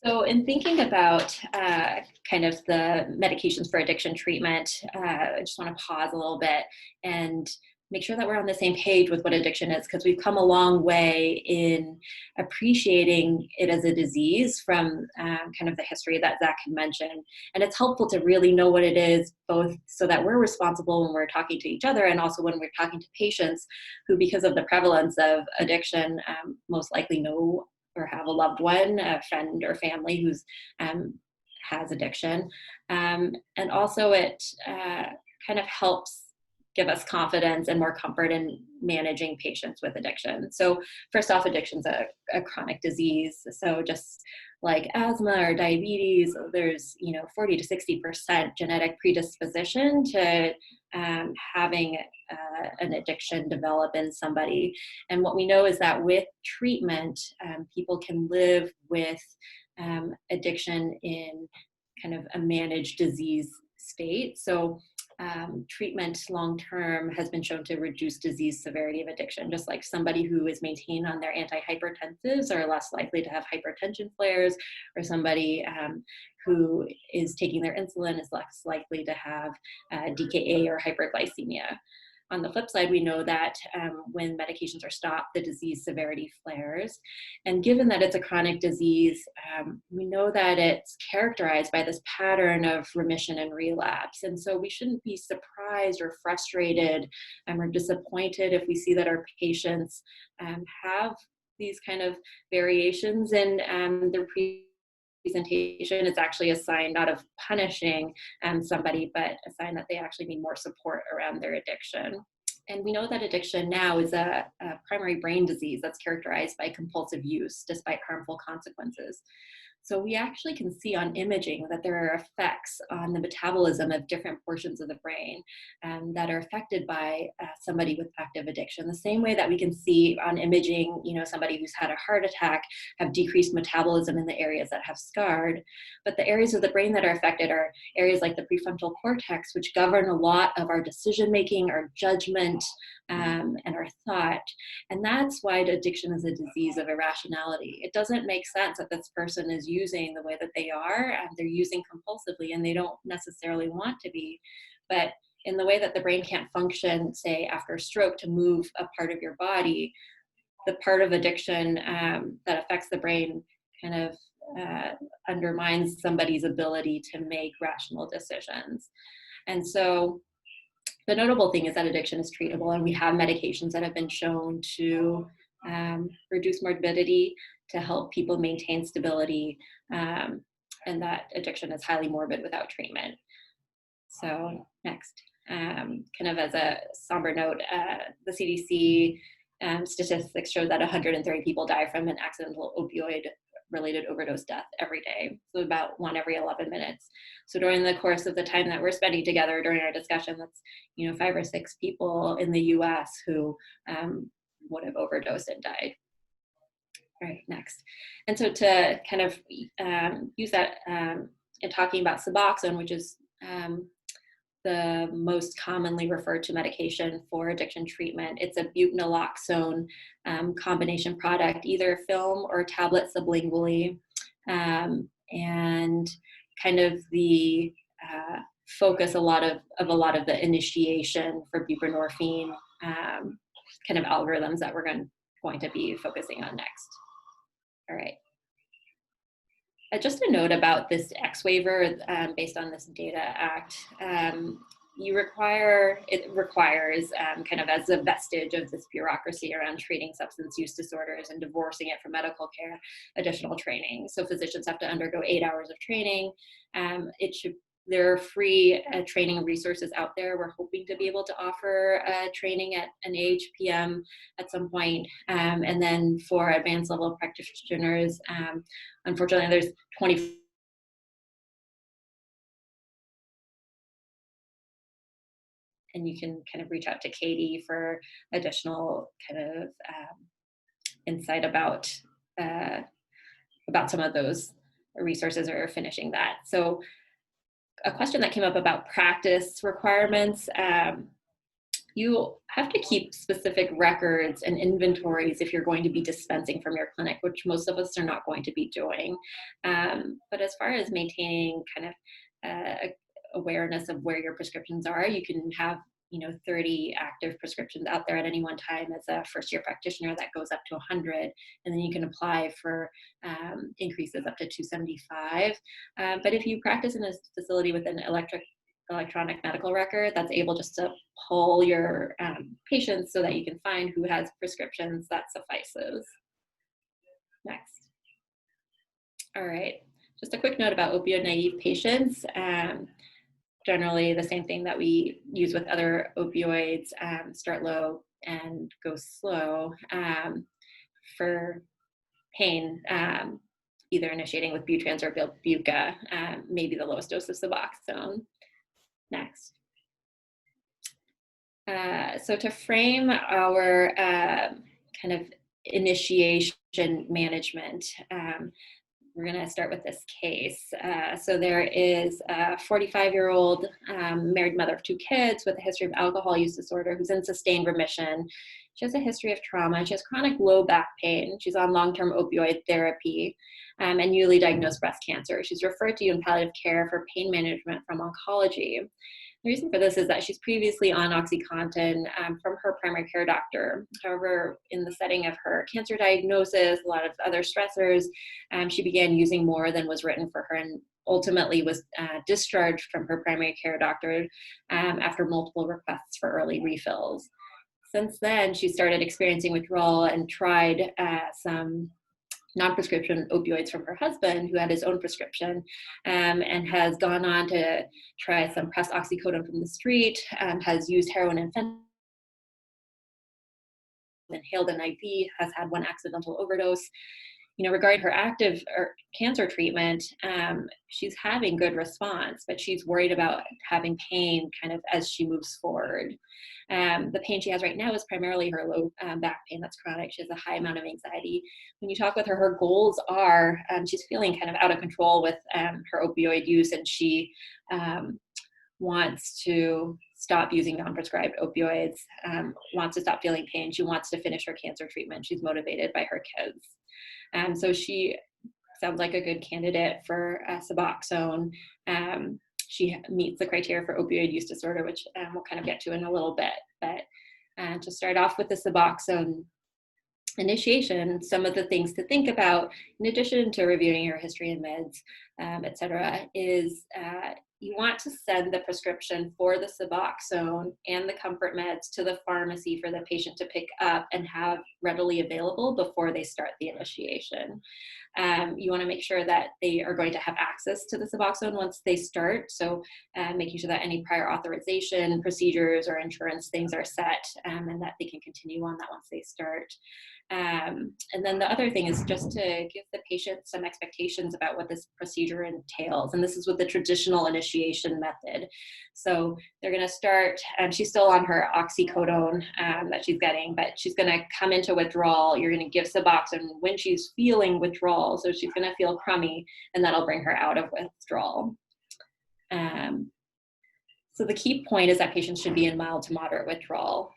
So in thinking about kind of the medications for addiction treatment, I just want to pause a little bit and make sure that we're on the same page with what addiction is, because we've come a long way in appreciating it as a disease from kind of the history that Zach had mentioned. And it's helpful to really know what it is, both so that we're responsible when we're talking to each other and also when we're talking to patients who, because of the prevalence of addiction, most likely know or have a loved one, a friend or family who's has addiction. And also it kind of helps give us confidence and more comfort in managing patients with addiction. So first off, addiction's a chronic disease. So just like asthma or diabetes, there's 40 to 60% genetic predisposition to having an addiction develop in somebody. And what we know is that with treatment, people can live with addiction in kind of a managed disease state. So treatment long-term has been shown to reduce disease severity of addiction, just like somebody who is maintained on their antihypertensives are less likely to have hypertension flares, or somebody who is taking their insulin is less likely to have DKA or hyperglycemia. On the flip side, we know that when medications are stopped, the disease severity flares. And given that it's a chronic disease, we know that it's characterized by this pattern of remission and relapse. And so we shouldn't be surprised or frustrated or disappointed if we see that our patients have these kind of variations in their presentation. It's actually a sign not of punishing somebody, but a sign that they actually need more support around their addiction. And we know that addiction now is a primary brain disease that's characterized by compulsive use despite harmful consequences. So we actually can see on imaging that there are effects on the metabolism of different portions of the brain that are affected by somebody with active addiction. The same way that we can see on imaging, somebody who's had a heart attack have decreased metabolism in the areas that have scarred. But the areas of the brain that are affected are areas like the prefrontal cortex, which govern a lot of our decision-making, our judgment, and our thought. And that's why addiction is a disease of irrationality. It doesn't make sense that this person is using the way that they are, and they're using compulsively, and they don't necessarily want to be. But in the way that the brain can't function, say after a stroke, to move a part of your body, the part of addiction that affects the brain kind of undermines somebody's ability to make rational decisions. And so the notable thing is that addiction is treatable, and we have medications that have been shown to reduce morbidity, to help people maintain stability, and that addiction is highly morbid without treatment. So next, kind of as a somber note, the CDC statistics show that 130 people die from an accidental opioid-related overdose death every day, so about 1 every 11 minutes. So during the course of the time that we're spending together during our discussion, that's 5 or 6 people in the U.S. who would have overdosed and died. All right, next. And so to kind of use that in talking about Suboxone, which is the most commonly referred to medication for addiction treatment. It's a buprenorphine combination product, either film or tablet sublingually, and kind of the focus a lot of the initiation for buprenorphine kind of algorithms that we're going to be focusing on next. All right. Just a note about this X waiver based on this Data Act. It requires kind of as a vestige of this bureaucracy around treating substance use disorders and divorcing it from medical care, additional training. So physicians have to undergo 8 hours of training. There are free training resources out there. We're hoping to be able to offer training at an AHPM at some point. And then for advanced level practitioners, unfortunately, there's 20. And you can kind of reach out to Katie for additional kind of insight about some of those resources or finishing that. So a question that came up about practice requirements. you have to keep specific records and inventories if you're going to be dispensing from your clinic, which most of us are not going to be doing. But as far as maintaining kind of awareness of where your prescriptions are, you can have 30 active prescriptions out there at any one time as a first year practitioner. That goes up to 100, and then you can apply for increases up to 275. But if you practice in a facility with an electronic medical record that's able just to pull your patients so that you can find who has prescriptions, that suffices. Next. All right, just a quick note about opioid naive patients. Generally the same thing that we use with other opioids, start low and go slow. For pain, either initiating with Butrans or Buca, maybe the lowest dose of Suboxone. Next. So to frame our kind of initiation management, we're going to start with this case. So there is a 45-year-old married mother of 2 kids with a history of alcohol use disorder who's in sustained remission. She has a history of trauma. She has chronic low back pain. She's on long-term opioid therapy and newly diagnosed breast cancer. She's referred to you in palliative care for pain management from oncology. The reason for this is that she's previously on OxyContin from her primary care doctor. However, in the setting of her cancer diagnosis, a lot of other stressors, she began using more than was written for her and ultimately was discharged from her primary care doctor after multiple requests for early refills. Since then, she started experiencing withdrawal and tried some non-prescription opioids from her husband, who had his own prescription, and has gone on to try some pressed oxycodone from the street, has used heroin and fentanyl, inhaled an IV, has had one accidental overdose. Regarding her active cancer treatment, she's having good response, but she's worried about having pain kind of as she moves forward. The pain she has right now is primarily her low back pain that's chronic. She has a high amount of anxiety. When you talk with her, her goals are, she's feeling kind of out of control with her opioid use, and she wants to stop using non-prescribed opioids, wants to stop feeling pain. She wants to finish her cancer treatment. She's motivated by her kids. So she sounds like a good candidate for Suboxone. She meets the criteria for opioid use disorder, which we'll kind of get to in a little bit. But to start off with the Suboxone initiation, some of the things to think about, in addition to reviewing your history and meds, et cetera, is you want to send the prescription for the Suboxone and the comfort meds to the pharmacy for the patient to pick up and have readily available before they start the initiation. You want to make sure that they are going to have access to the Suboxone once they start. So making sure that any prior authorization procedures or insurance things are set, and that they can continue on that once they start. And then the other thing is just to give the patient some expectations about what this procedure entails. And this is with the traditional initiation method. So they're going to start, she's still on her oxycodone that she's getting, but she's going to come into withdrawal. You're going to give Suboxone when she's feeling withdrawal. So she's going to feel crummy, and that'll bring her out of withdrawal. So the key point is that patients should be in mild to moderate withdrawal.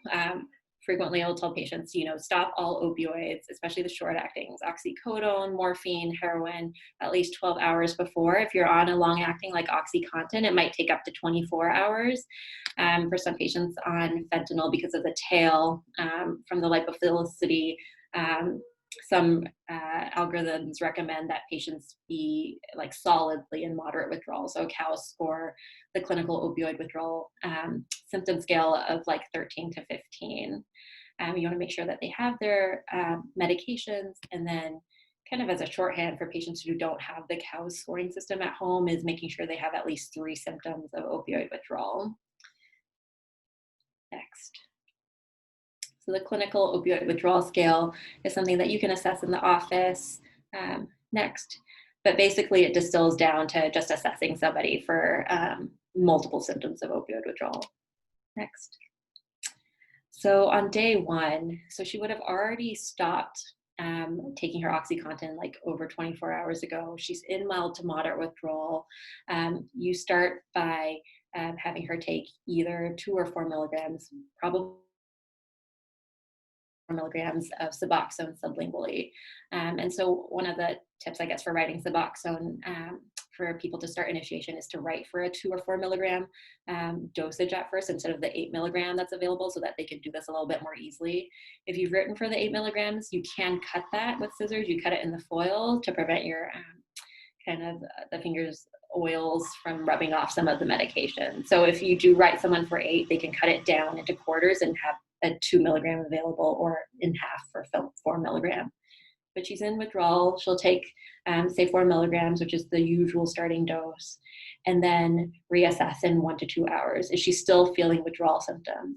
Frequently, I'll tell patients, stop all opioids, especially the short actings, oxycodone, morphine, heroin, at least 12 hours before. If you're on a long acting like OxyContin, it might take up to 24 hours. For some patients on fentanyl, because of the tail from the lipophilicity, some algorithms recommend that patients be like solidly in moderate withdrawal. So COWS score the clinical opioid withdrawal symptom scale of like 13 to 15. You want to make sure that they have their medications, and then kind of as a shorthand for patients who don't have the COWS scoring system at home is making sure they have at least 3 symptoms of opioid withdrawal. Next. So the clinical opioid withdrawal scale is something that you can assess in the office. Next. But basically it distills down to just assessing somebody for multiple symptoms of opioid withdrawal. Next. So on day 1, so she would have already stopped taking her OxyContin like over 24 hours ago. She's in mild to moderate withdrawal. You start by having her take either 2 or 4 milligrams, probably milligrams of Suboxone sublingually. And so one of the tips, I guess, for writing Suboxone for people to start initiation is to write for a 2 or 4 milligram dosage at first instead of the 8 milligram that's available, so that they can do this a little bit more easily. If you've written for the 8 milligrams, you can cut that with scissors. You cut it in the foil to prevent your the fingers oils from rubbing off some of the medication. So if you do write someone for 8, they can cut it down into quarters and have a 2 milligram available, or in half for 4 milligram. But she's in withdrawal. She'll take, say, 4 milligrams, which is the usual starting dose, and then reassess in 1 to 2 hours. Is she still feeling withdrawal symptoms?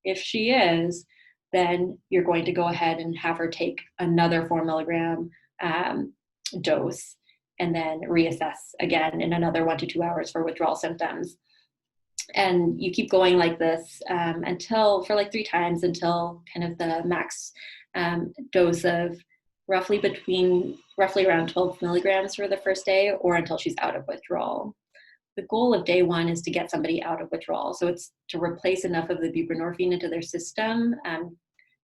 If she is, then you're going to go ahead and have her take another 4 milligram dose, and then reassess again in another 1 to 2 hours for withdrawal symptoms. And you keep going like this until, for like 3 times, until kind of the max dose of roughly around 12 milligrams for the first day, or until she's out of withdrawal. The goal of day 1 is to get somebody out of withdrawal. So it's to replace enough of the buprenorphine into their system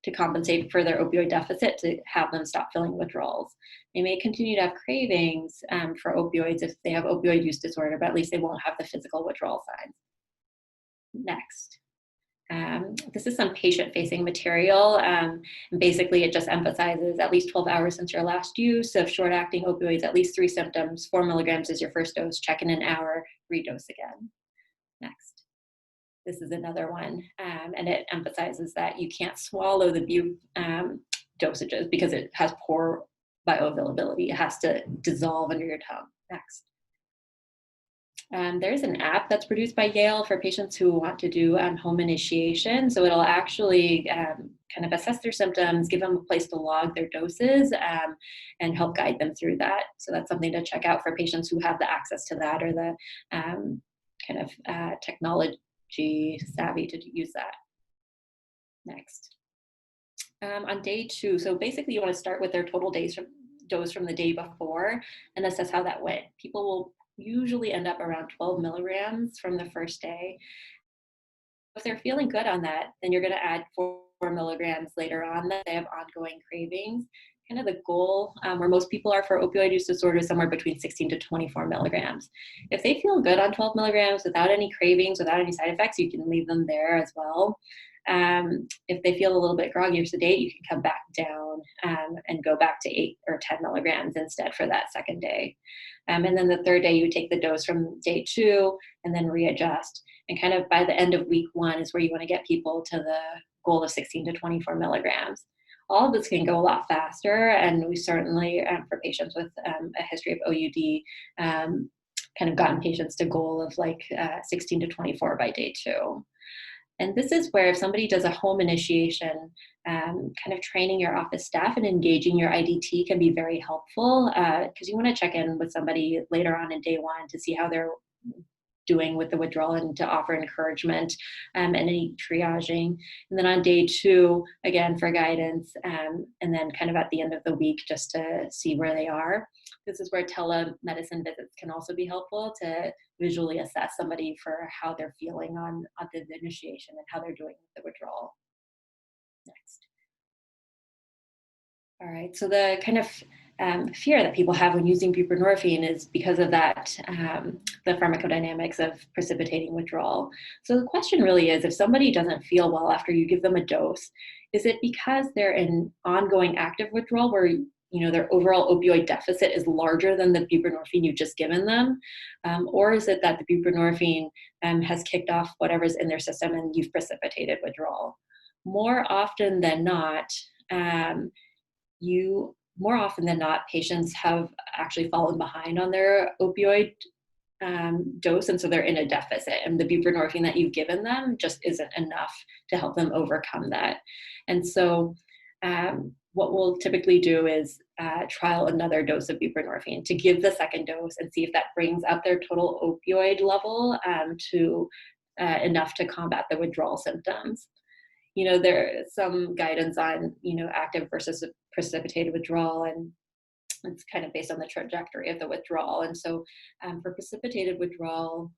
to compensate for their opioid deficit, to have them stop feeling withdrawals. They may continue to have cravings for opioids if they have opioid use disorder, but at least they won't have the physical withdrawal signs. Next. This is some patient-facing material. And basically, it just emphasizes at least 12 hours since your last use of short-acting opioids, at least 3 symptoms, 4 milligrams is your first dose, check in an hour, redose again. Next. This is another one, and it emphasizes that you can't swallow the dosages because it has poor bioavailability. It has to dissolve under your tongue. Next. There's an app that's produced by Yale for patients who want to do home initiation. So it'll actually kind of assess their symptoms, give them a place to log their doses, and help guide them through that. So that's something to check out for patients who have the access to that, or the technology savvy to use that. Next. On day 2, so basically you want to start with their total dose from the day before and assess how that went. People will usually end up around 12 milligrams from the first day. If they're feeling good on that, then you're going to add 4 milligrams later on that they have ongoing cravings. Kind of the goal where most people are for opioid use disorder is somewhere between 16 to 24 milligrams. If they feel good on 12 milligrams without any cravings, without any side effects, you can leave them there as well. If they feel a little bit groggy or sedate, you can come back down and go back to 8 or 10 milligrams instead for that second day. And then the third day, you take the dose from day 2 and then readjust. And kind of by the end of week 1 is where you want to get people to the goal of 16 to 24 milligrams. All of this can go a lot faster, and we certainly, for patients with a history of OUD, kind of gotten patients to goal of like 16 to 24 by day 2. And this is where if somebody does a home initiation, kind of training your office staff and engaging your IDT can be very helpful, because you want to check in with somebody later on in day 1 to see how they're doing with the withdrawal and to offer encouragement and any triaging. And then on day 2, again, for guidance, and then kind of at the end of the week, just to see where they are. This is where telemedicine visits can also be helpful to visually assess somebody for how they're feeling on the initiation and how they're doing with the withdrawal. Next. All right, so the kind of fear that people have when using buprenorphine is because of that, the pharmacodynamics of precipitating withdrawal. So the question really is, if somebody doesn't feel well after you give them a dose, is it because they're in ongoing active withdrawal where their overall opioid deficit is larger than the buprenorphine you've just given them? Or is it that the buprenorphine has kicked off whatever's in their system and you've precipitated withdrawal? More often than not, patients have actually fallen behind on their opioid dose, and so they're in a deficit, and the buprenorphine that you've given them just isn't enough to help them overcome that. And so what we'll typically do is trial another dose of buprenorphine to give the second dose and see if that brings up their total opioid level to enough to combat the withdrawal symptoms. There's some guidance on, active versus precipitated withdrawal, and it's kind of based on the trajectory of the withdrawal. And so for precipitated withdrawal,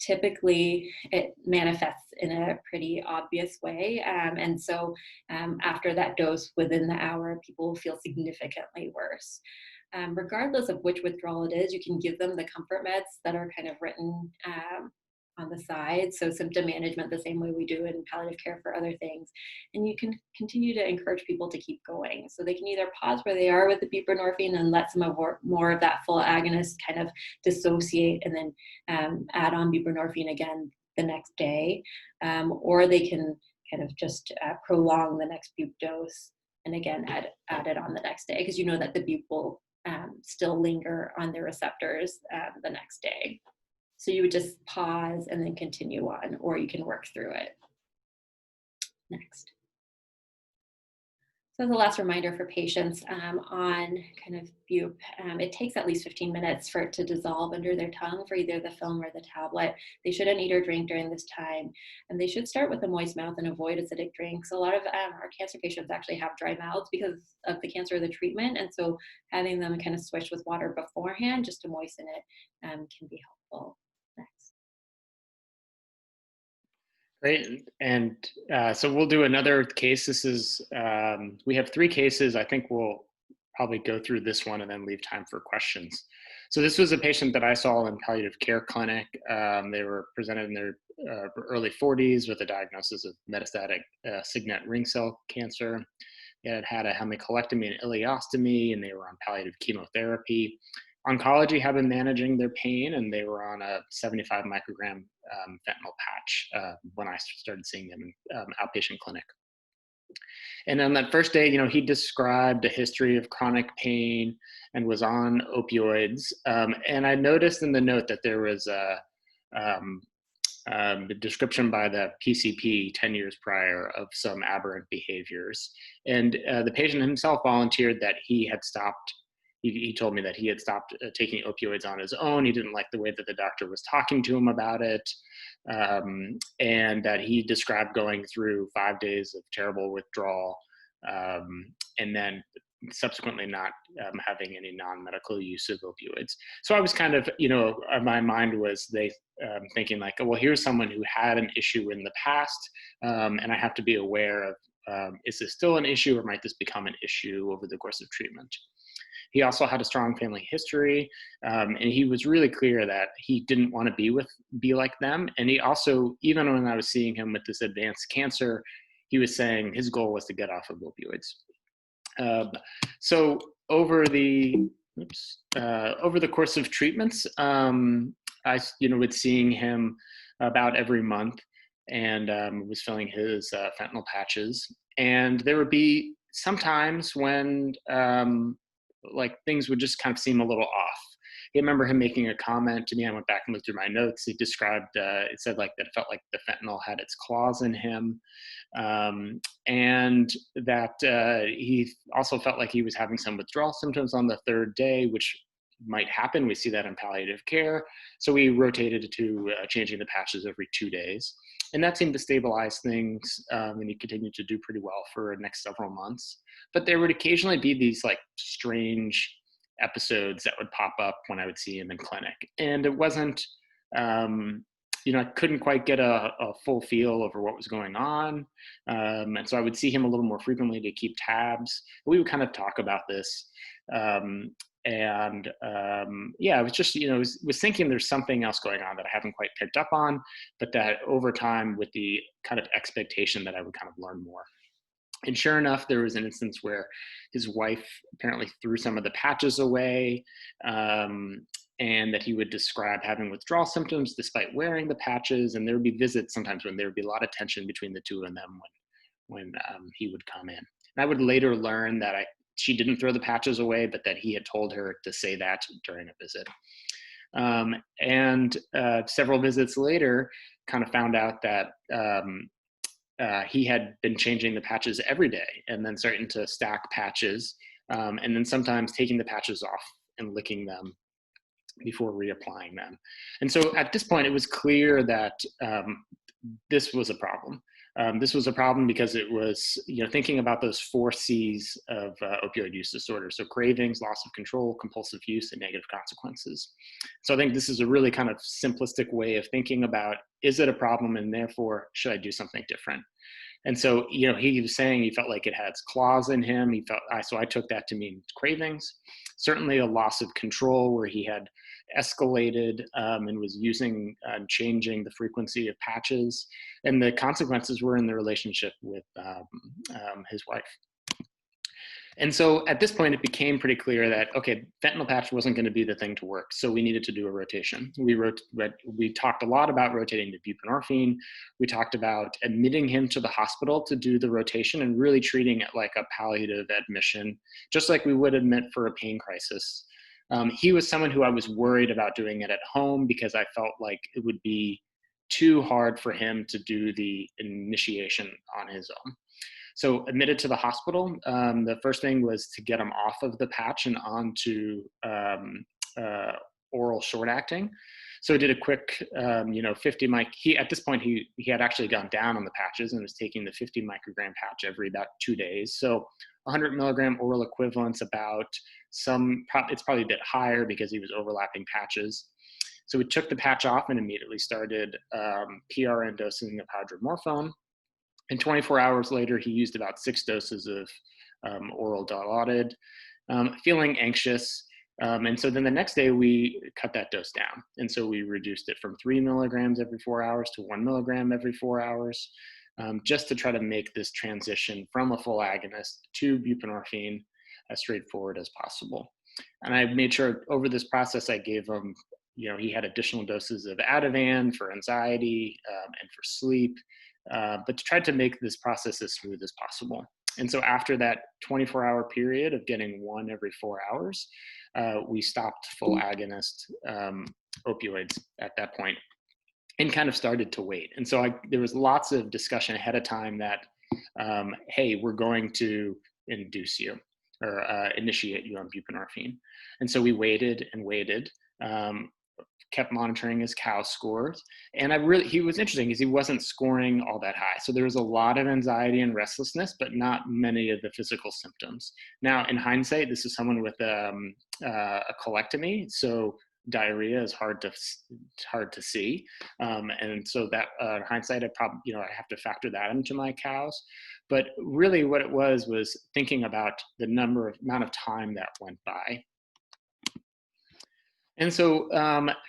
typically it manifests in a pretty obvious way. And so after that dose, within the hour, people will feel significantly worse. Regardless of which withdrawal it is, you can give them the comfort meds that are kind of written on the side. So symptom management, the same way we do in palliative care for other things. And you can continue to encourage people to keep going. So they can either pause where they are with the buprenorphine and let some of more of that full agonist kind of dissociate, and then add on buprenorphine again the next day. Or they can kind of just prolong the next bup dose and again add it on the next day, because you know that the bup will still linger on the receptors the next day. So you would just pause and then continue on, or you can work through it. Next. So the last reminder for patients on kind of bup, it takes at least 15 minutes for it to dissolve under their tongue for either the film or the tablet. They shouldn't eat or drink during this time, and they should start with a moist mouth and avoid acidic drinks. A lot of our cancer patients actually have dry mouths because of the cancer or the treatment, and so having them kind of swish with water beforehand just to moisten it can be helpful. Next.
Great. And so we'll do another case. This is, we have 3 cases. I think we'll probably go through this one and then leave time for questions. So this was a patient that I saw in palliative care clinic. They were presented in their early 40s with a diagnosis of metastatic signet ring cell cancer. They had had a hemicolectomy and ileostomy, and they were on palliative chemotherapy. Oncology had been managing their pain, and they were on a 75 microgram fentanyl patch when I started seeing them in outpatient clinic. And on that first day, he described a history of chronic pain and was on opioids. And I noticed in the note that there was the description by the PCP 10 years prior of some aberrant behaviors. And the patient himself volunteered that he had stopped. He told me that he had stopped taking opioids on his own. He didn't like the way that the doctor was talking to him about it. And that he described going through 5 days of terrible withdrawal, and then subsequently not having any non-medical use of opioids. So I was kind of, my mind was thinking like, well, here's someone who had an issue in the past, and I have to be aware of, is this still an issue, or might this become an issue over the course of treatment? He also had a strong family history, and he was really clear that he didn't want to be like them. And he also, even when I was seeing him with this advanced cancer, he was saying his goal was to get off of opioids. So over the course of treatments, I would seeing him about every month, and was filling his fentanyl patches. And there would be sometimes when like things would just kind of seem a little off. I remember him making a comment to me. I went back and looked through my notes. He described, it said like that it felt like the fentanyl had its claws in him. And that he also felt like he was having some withdrawal symptoms on the 3rd day, which might happen. We see that in palliative care. So we rotated to changing the patches every 2 days. And that seemed to stabilize things, and he continued to do pretty well for the next several months. But there would occasionally be these like strange episodes that would pop up when I would see him in clinic. And it wasn't, I couldn't quite get a full feel over what was going on. And so I would see him a little more frequently to keep tabs. We would kind of talk about this. I was just, was thinking there's something else going on that I haven't quite picked up on, but that over time with the kind of expectation that I would kind of learn more. And sure enough, there was an instance where his wife apparently threw some of the patches away, and that he would describe having withdrawal symptoms despite wearing the patches. And there would be visits sometimes when there would be a lot of tension between the two of them when he would come in. And I would later learn that she didn't throw the patches away, but that he had told her to say that during a visit. And several visits later, kind of found out that he had been changing the patches every day, and then starting to stack patches, and then sometimes taking the patches off and licking them before reapplying them. And so at this point, it was clear that this was a problem. This was a problem because it was, thinking about those 4 C's of opioid use disorder. So cravings, loss of control, compulsive use, and negative consequences. So I think this is a really kind of simplistic way of thinking about, is it a problem, and therefore should I do something different? And so, he was saying he felt like it had claws in him. So I took that to mean cravings. Certainly a loss of control where he had escalated and was using and changing the frequency of patches. And the consequences were in the relationship with his wife. And so at this point, it became pretty clear that, okay, fentanyl patch wasn't going to be the thing to work. So we needed to do a rotation. We talked a lot about rotating to buprenorphine. We talked about admitting him to the hospital to do the rotation and really treating it like a palliative admission, just like we would admit for a pain crisis. He was someone who I was worried about doing it at home because I felt like it would be too hard for him to do the initiation on his own. So admitted to the hospital, the first thing was to get him off of the patch and onto oral short acting. So I did a quick, 50 mic. At this point, he had actually gone down on the patches and was taking the 50 microgram patch every about 2 days. So 100 milligram oral equivalents it's probably a bit higher because he was overlapping patches. So we took the patch off and immediately started PRN dosing of hydromorphone. And 24 hours later, he used about 6 doses of oral Dilaudid, feeling anxious. And so then the next day, we cut that dose down. And so we reduced it from 3 milligrams every 4 hours to 1 milligram every 4 hours, just to try to make this transition from a full agonist to buprenorphine as straightforward as possible. And I made sure over this process, I gave him, he had additional doses of Ativan for anxiety and for sleep. But to try to make this process as smooth as possible. And so after that 24-hour period of getting 1 every 4 hours, we stopped full agonist opioids at that point and kind of started to wait. And so there was lots of discussion ahead of time that, hey, we're going to induce you or initiate you on buprenorphine. And so we waited and waited. Kept monitoring his COW scores. And he was interesting because he wasn't scoring all that high. So there was a lot of anxiety and restlessness, but not many of the physical symptoms. Now, in hindsight, this is someone with a colectomy. So diarrhea is hard to see. And so that in hindsight, I have to factor that into my COWs. But really what it was thinking about the amount of time that went by. And so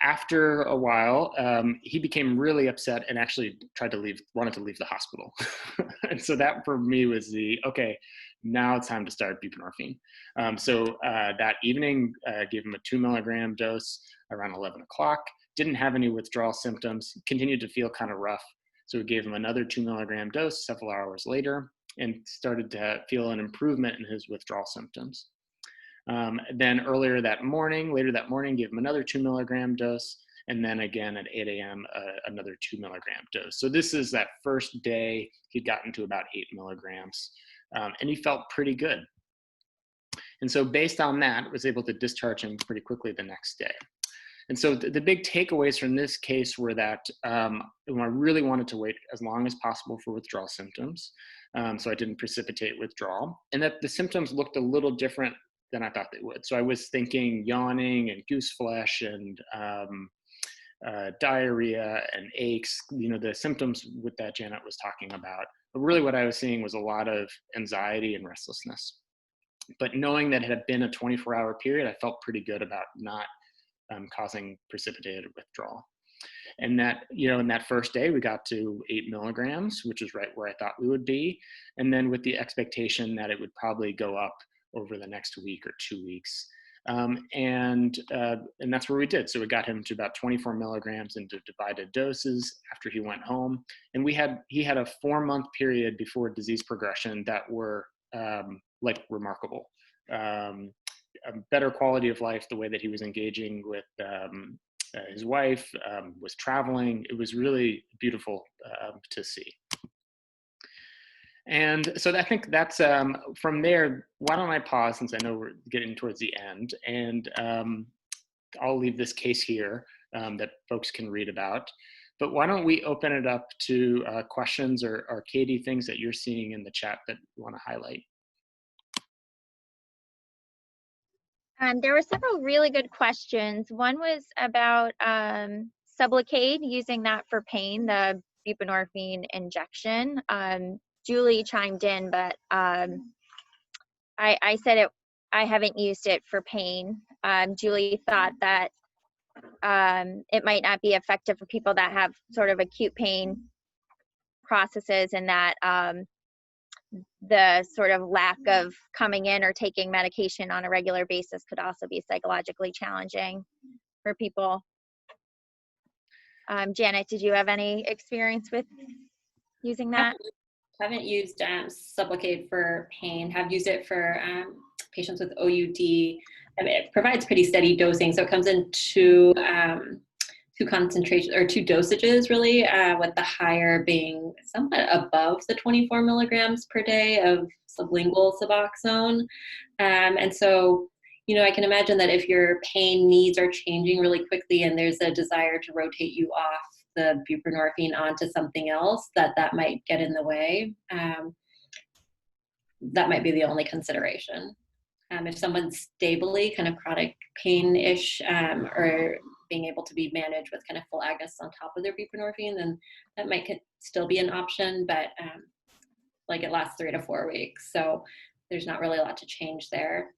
after a while, he became really upset and actually wanted to leave the hospital. And so that for me was okay, now it's time to start buprenorphine. So that evening, gave him a 2 milligram dose around 11 o'clock, didn't have any withdrawal symptoms, continued to feel kind of rough. So we gave him another 2 milligram dose several hours later and started to feel an improvement in his withdrawal symptoms. Then later that morning, gave him another 2 milligram dose, and then again at 8 a.m., another 2 milligram dose. So this is that first day he'd gotten to about 8 milligrams, and he felt pretty good. And so based on that, was able to discharge him pretty quickly the next day. And so the big takeaways from this case were that I really wanted to wait as long as possible for withdrawal symptoms, so I didn't precipitate withdrawal, and that the symptoms looked a little different than I thought they would. So I was thinking yawning and goose flesh and diarrhea and aches, the symptoms that Janet was talking about. But really what I was seeing was a lot of anxiety and restlessness. But knowing that it had been a 24-hour period, I felt pretty good about not causing precipitated withdrawal. And that, in that first day, we got to 8 milligrams, which is right where I thought we would be. And then with the expectation that it would probably go up over the next week or 2 weeks. And that's where we did. So we got him to about 24 milligrams into divided doses after he went home. And he had a 4-month period before disease progression that were remarkable. A better quality of life, the way that he was engaging with his wife, was traveling. It was really beautiful to see. And so I think that's from there. Why don't I pause, since I know we're getting towards the end, and I'll leave this case here that folks can read about. But why don't we open it up to questions or Katie, things that you're seeing in the chat that you want to highlight?
There were several really good questions. One was about Sublocade, using that for pain, the buprenorphine injection. Julie chimed in, but I said it. I haven't used it for pain. Julie thought that it might not be effective for people that have sort of acute pain processes, and that the sort of lack of coming in or taking medication on a regular basis could also be psychologically challenging for people. Janet, did you have any experience with using that?
Haven't used Sublocade for pain. Have used it for patients with OUD. I mean, it provides pretty steady dosing, so it comes in two concentration or two dosages really, with the higher being somewhat above the 24 milligrams per day of sublingual Suboxone. And so, you know, I can imagine that if your pain needs are changing really quickly and there's a desire to rotate you off the buprenorphine onto something else, that might get in the way. That might be the only consideration. If someone's stably kind of chronic pain-ish, or being able to be managed with kind of full agonists on top of their buprenorphine, then that might still be an option, but like it lasts 3 to 4 weeks. So there's not really a lot to change there.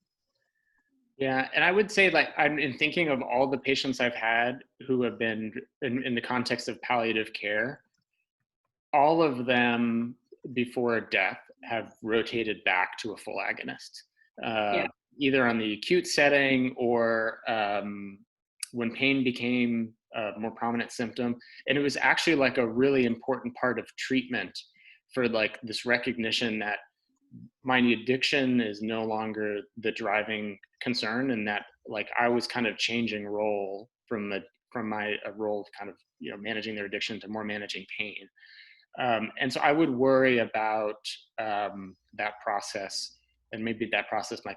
Yeah, and I would say, like, I'm in thinking of all the patients I've had who have been in the context of palliative care, all of them before death have rotated back to a full agonist, either on the acute setting or when pain became a more prominent symptom. And it was actually like a really important part of treatment for like this recognition that my addiction is no longer the driving concern, and that like I was kind of changing role from my role of kind of, you know, managing their addiction to more managing pain. And so I would worry about that process, and maybe that process might